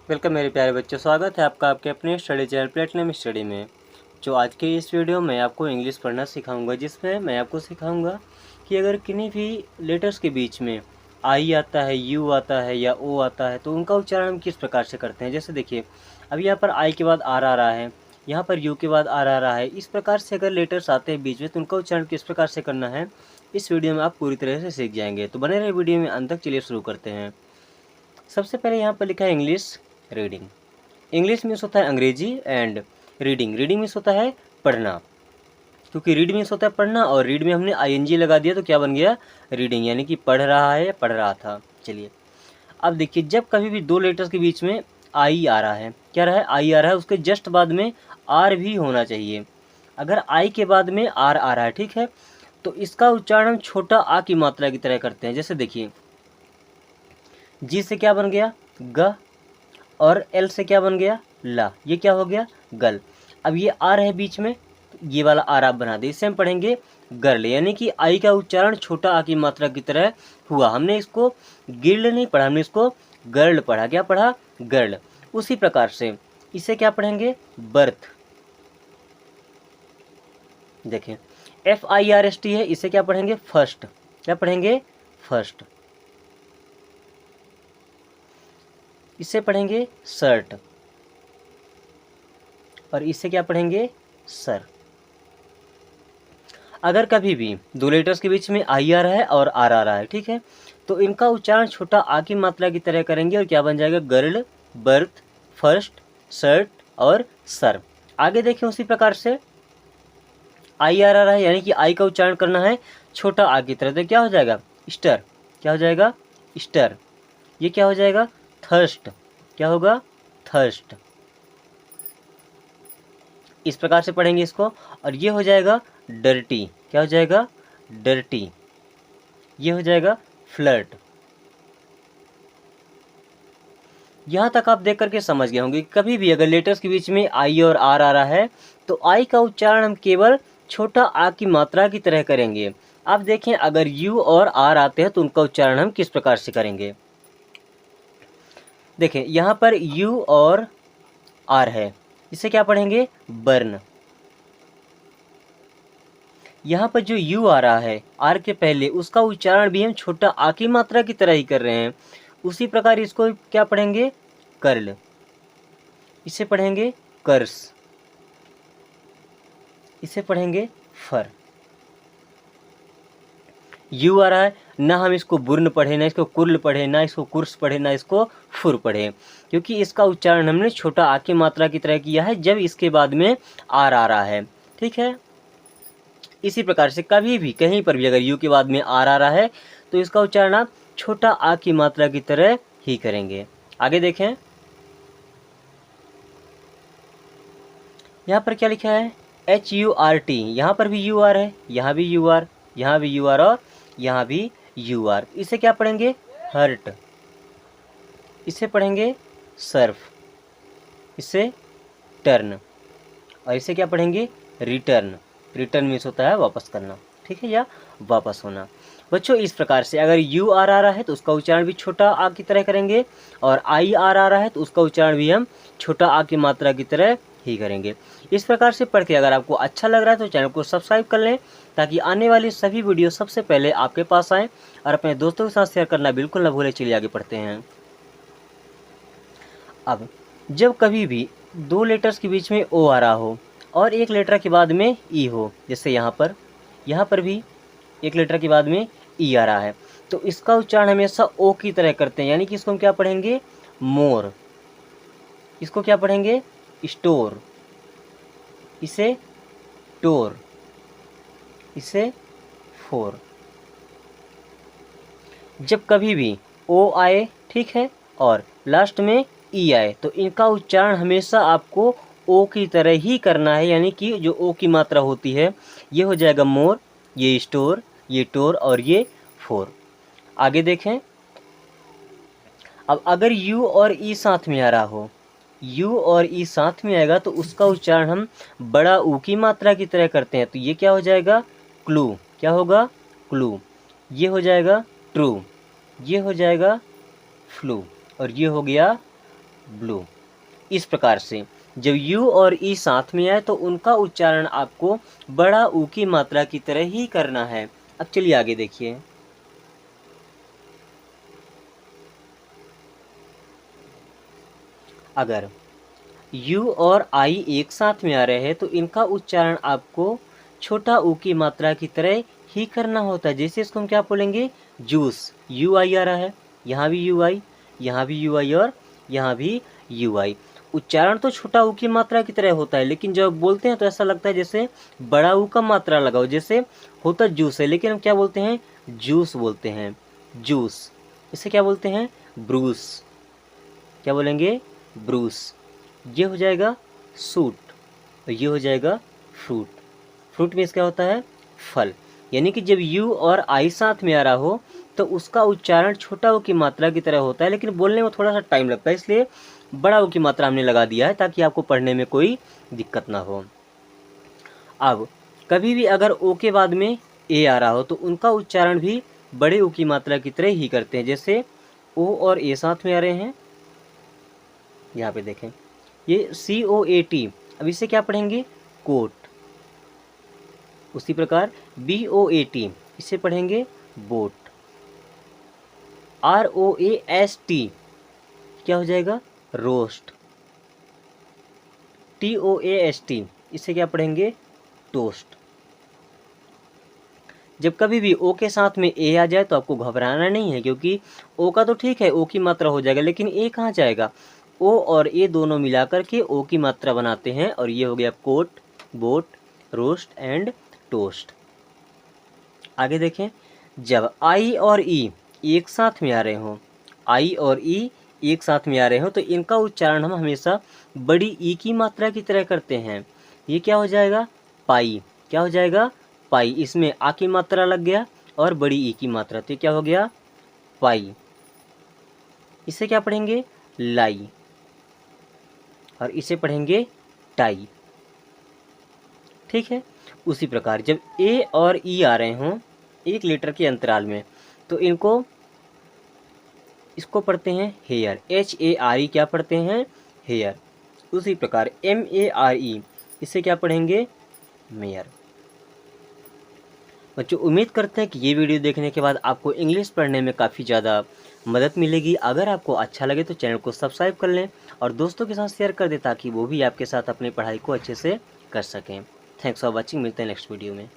Welcome मेरे प्यारे बच्चों, स्वागत है आपका आपके अपने स्टडी चैनल प्लेटिनम स्टडी में। जो आज के इस वीडियो में आपको इंग्लिश पढ़ना सिखाऊंगा, जिसमें मैं आपको सिखाऊंगा कि अगर किन्हीं भी लेटर्स के बीच में आई आता है, यू आता है या ओ आता है तो उनका उच्चारण हम किस प्रकार से करते हैं। जैसे देखिए, अभी यहाँ पर आई के बाद आर आ रहा है, यहाँ पर यू के बाद आर आ रहा है। इस प्रकार से अगर लेटर्स आते हैं बीच में तो उनका उच्चारण किस प्रकार से करना है, इस वीडियो में आप पूरी तरह से सीख जाएंगे। तो बने रहे वीडियो में अंत तक। चलिए शुरू करते हैं। सबसे पहले यहाँ पर लिखा है इंग्लिश रीडिंग। इंग्लिश मीन्स होता है अंग्रेजी एंड रीडिंग मीन्स होता है पढ़ना। क्योंकि रीड मीन्स होता है पढ़ना और रीड में हमने आईएनजी लगा दिया तो क्या बन गया, रीडिंग, यानी कि पढ़ रहा है या पढ़ रहा था। चलिए अब देखिए, जब कभी भी दो लेटर्स के बीच में आई आ रहा है, क्या रहा है, आई आ रहा है, उसके जस्ट बाद में आर भी होना चाहिए। अगर आई के बाद में आर आ रहा है, ठीक है, तो इसका उच्चारण हम छोटा आ की मात्रा की तरह करते हैं। जैसे देखिए, जी से क्या बन गया, ग, और एल से क्या बन गया, ला। ये क्या हो गया, गल। अब ये आ रहे बीच में, ये वाला आर आप बना दे, इससे हम पढ़ेंगे गर्ल, यानी कि आई का उच्चारण छोटा आ की मात्रा की तरह हुआ। हमने इसको गिल्ड नहीं पढ़ा, हमने इसको गर्ल पढ़ा। क्या पढ़ा, गर्ल। उसी प्रकार से इसे क्या पढ़ेंगे, बर्थ। देखें, FIRST है, इसे क्या पढ़ेंगे, फर्स्ट। क्या पढ़ेंगे, फर्स्ट। इसे पढ़ेंगे शर्ट, और इसे क्या पढ़ेंगे, सर। अगर कभी भी दो लेटर्स के बीच में आई आ रहा है और आर आ रहा है, ठीक है, तो इनका उच्चारण छोटा आ की मात्रा की तरह करेंगे और क्या बन जाएगा, गर्ल, बर्थ, फर्स्ट, शर्ट और सर। आगे देखें, उसी प्रकार से आई आ रहा है, यानी कि आई का उच्चारण करना है छोटा आ की तरह, तो क्या हो जाएगा, स्टर। क्या हो जाएगा, स्टर। ये क्या हो जाएगा, थर्स्ट। क्या होगा, थर्स्ट। इस प्रकार से पढ़ेंगे इसको। और ये हो जाएगा डर्टी। क्या हो जाएगा, डर्टी। ये हो जाएगा फ्लर्ट। यहाँ तक आप देख करके समझ गए होंगे। कभी भी अगर लेटर्स के बीच में आई और आर आ रहा है तो आई का उच्चारण हम केवल छोटा आ की मात्रा की तरह करेंगे। आप देखें, अगर यू और आर आते हैं तो उनका उच्चारण हम किस प्रकार से करेंगे। देखें, यहाँ पर यू और आर है, इसे क्या पढ़ेंगे, बर्न। यहाँ पर जो यू आ रहा है आर के पहले, उसका उच्चारण भी हम छोटा आ की मात्रा की तरह ही कर रहे हैं। उसी प्रकार इसको क्या पढ़ेंगे, कर्ल। इसे पढ़ेंगे कर्स। इसे पढ़ेंगे फर। यू आ रहा है, ना हम इसको बुर्न पढ़े, ना इसको कुर्ल पढ़े, ना इसको कुर्स पढ़े, ना इसको फुर पढ़े, क्योंकि इसका उच्चारण हमने छोटा आ की मात्रा की तरह किया है जब इसके बाद में आर आ रहा है, ठीक है। इसी प्रकार से कभी भी कहीं पर भी अगर यू के बाद में आर आ रहा है तो इसका उच्चारण आप छोटा आ की मात्रा की तरह ही करेंगे। आगे देखें, यहाँ पर क्या लिखा है, HURT। यहाँ पर भी यू आर है, यहाँ भी यू आर, यहाँ भी यू आर और यहाँ भी यू आर। इसे क्या पढ़ेंगे, हर्ट। इसे पढ़ेंगे सर्फ। इसे टर्न, और इसे क्या पढ़ेंगे, रिटर्न। रिटर्न मीन्स होता है वापस करना, ठीक है, या वापस होना। बच्चों, इस प्रकार से अगर यू आर आ रहा है तो उसका उच्चारण भी छोटा आ की तरह करेंगे, और आई आर आ रहा है तो उसका उच्चारण भी हम छोटा आ की मात्रा की तरह ही करेंगे। इस प्रकार से पढ़ के अगर आपको अच्छा लग रहा है तो चैनल को सब्सक्राइब कर लें, ताकि आने वाली सभी वीडियो सबसे पहले आपके पास आएँ, और अपने दोस्तों के साथ शेयर करना बिल्कुल न भूलें। चलिए आगे पढ़ते हैं। अब जब कभी भी दो लेटर्स के बीच में ओ आ रहा हो और एक लेटर के बाद में ई हो, जैसे यहाँ पर भी एक लेटर के बाद में ई आ रहा है, तो इसका उच्चारण हमेशा ओ की तरह करते हैं, यानी कि इसको हम क्या पढ़ेंगे, मोर। इसको क्या पढ़ेंगे, स्टोर। इसे टोर। इसे फोर। जब कभी भी ओ आए, ठीक है, और लास्ट में ई आए, तो इनका उच्चारण हमेशा आपको ओ की तरह ही करना है, यानी कि जो ओ की मात्रा होती है, ये हो जाएगा मोर, ये स्टोर, ये टोर और ये फोर। आगे देखें, अब अगर यू और ई साथ में आ रहा हो, यू और ई साथ में आएगा तो उसका उच्चारण हम बड़ा ऊ की मात्रा की तरह करते हैं, तो ये क्या हो जाएगा, क्लू। क्या होगा, क्लू। ये हो जाएगा ट्रू। ये हो जाएगा फ्लू, और ये हो गया ब्लू। इस प्रकार से जब यू और ई साथ में आए तो उनका उच्चारण आपको बड़ा ऊ की मात्रा की तरह ही करना है। अब चलिए आगे देखिए। अगर यू और आई एक साथ में आ रहे हैं तो इनका उच्चारण आपको छोटा ऊ की मात्रा की तरह ही करना होता है। जैसे इसको हम क्या बोलेंगे, जूस, यू आई आ रहा है, यहाँ भी यू आई, यहाँ भी यू आई और यहाँ भी यू आई। उच्चारण तो छोटा ऊ की मात्रा की तरह होता है, लेकिन जब बोलते हैं तो ऐसा लगता है जैसे बड़ा ऊ का मात्रा लगाओ। जैसे होता जूस है, लेकिन हम क्या बोलते हैं, जूस बोलते हैं, जूस। इसे क्या बोलते हैं, ब्रूस। क्या बोलेंगे, ब्रूस। ये हो जाएगा सूट और ये हो जाएगा फ्रूट। फ्रूट मीन्स क्या होता है, फल। यानी कि जब यू और आई साथ में आ रहा हो तो उसका उच्चारण छोटा ऊ की मात्रा की तरह होता है, लेकिन बोलने में थोड़ा सा टाइम लगता है, इसलिए बड़ा ऊ की मात्रा हमने लगा दिया है ताकि आपको पढ़ने में कोई दिक्कत ना हो। अब कभी भी अगर ओ के बाद में ए आ रहा हो तो उनका उच्चारण भी बड़े ऊ की मात्रा की तरह ही करते हैं। जैसे ओ और ए साथ में आ रहे हैं, यहाँ पे देखें, ये COAT, अब इसे क्या पढ़ेंगे, कोट। उसी प्रकार BOAT, इसे पढ़ेंगे बोट। ROAST क्या हो जाएगा, रोस्ट। TOAST, इसे क्या पढ़ेंगे, टोस्ट। जब कभी भी ओ के साथ में ए आ जाए तो आपको घबराना नहीं है, क्योंकि ओ का तो ठीक है, ओ की मात्रा हो जाएगा, लेकिन ए कहाँ जाएगा, ओ और ए दोनों मिलाकर के ओ की मात्रा बनाते हैं, और ये हो गया coat, boat, roast and toast. आगे देखें, जब आई और ई एक साथ में आ रहे हों, आई और ई एक साथ में आ रहे हो तो इनका उच्चारण हम हमेशा बड़ी ई की मात्रा की तरह करते हैं। ये क्या हो जाएगा, पाई। क्या हो जाएगा, पाई। इसमें आ की मात्रा लग गया और बड़ी ई की मात्रा, तो क्या हो गया, पाई। इसे क्या पढ़ेंगे, लाई, और इसे पढ़ेंगे टाई। ठीक है। उसी प्रकार जब ए और ई आ रहे हों एक लेटर के अंतराल में तो इसको पढ़ते हैं हेयर, HARE, क्या पढ़ते हैं, हेयर। उसी प्रकार MARE, इसे क्या पढ़ेंगे, मेयर। बच्चों उम्मीद करते हैं कि ये वीडियो देखने के बाद आपको इंग्लिश पढ़ने में काफ़ी ज़्यादा मदद मिलेगी। अगर आपको अच्छा लगे तो चैनल को सब्सक्राइब कर लें और दोस्तों के साथ शेयर कर दें ताकि वो भी आपके साथ अपनी पढ़ाई को अच्छे से कर सकें। थैंक्स फॉर वॉचिंग, मिलते हैं नेक्स्ट वीडियो में।